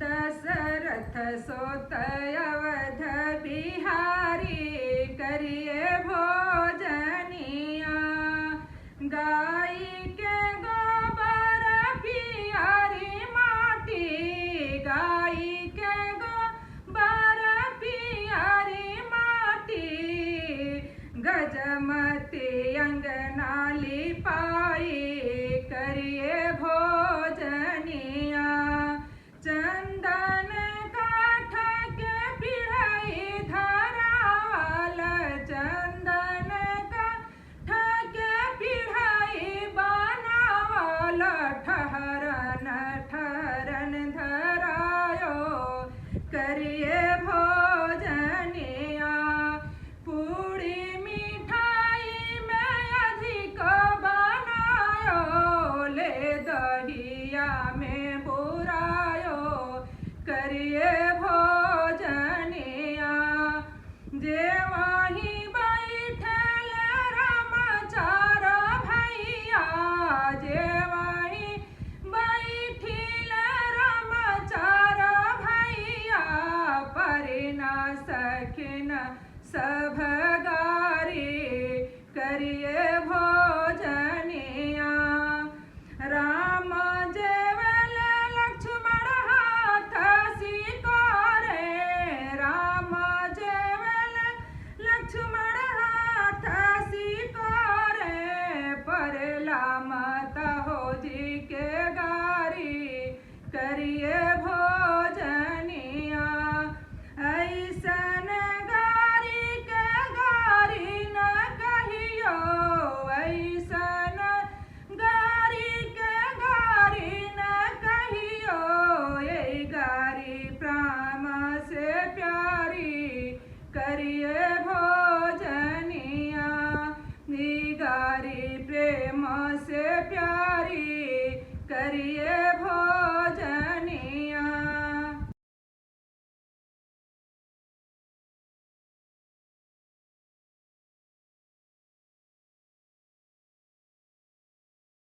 दशरथ सोत अवध बिहारी करिए भोजनिया। गाय के गोबर पियारी माटी, गाय के गोबर पियारी माटी, गजमती अंगना लिपाई करिए भोजनिया। चंदन काठ के पिढ़ाई धरावल, चंदन काठ के पिढ़ाई बनावल, ठहरन ठहरन धरायो करिए भोजनिया। पूरी मिठाई में अधिक बनायो, ले दहिया में बुरायो करिए भोजनिया। जे वहीं बैठल रामचार भैया, जे वहीं बैठिल रामचार भैया, परिना सखिन सब गारी करिए भोजनिया। राम जेवल लक्ष्मण हाथ सिकोरे, राम जेवल लक्ष्मण हाथ सिकोरे, परला मत हो जी के गारी करिए भोजनिया। ऐसन गारी के गारी न कहियो, ऐसन गारी के गारी न कहियो, ये गारी प्राण से प्यारी करिए भोजनिया। ये गारी प्रेम से प्यारी करिए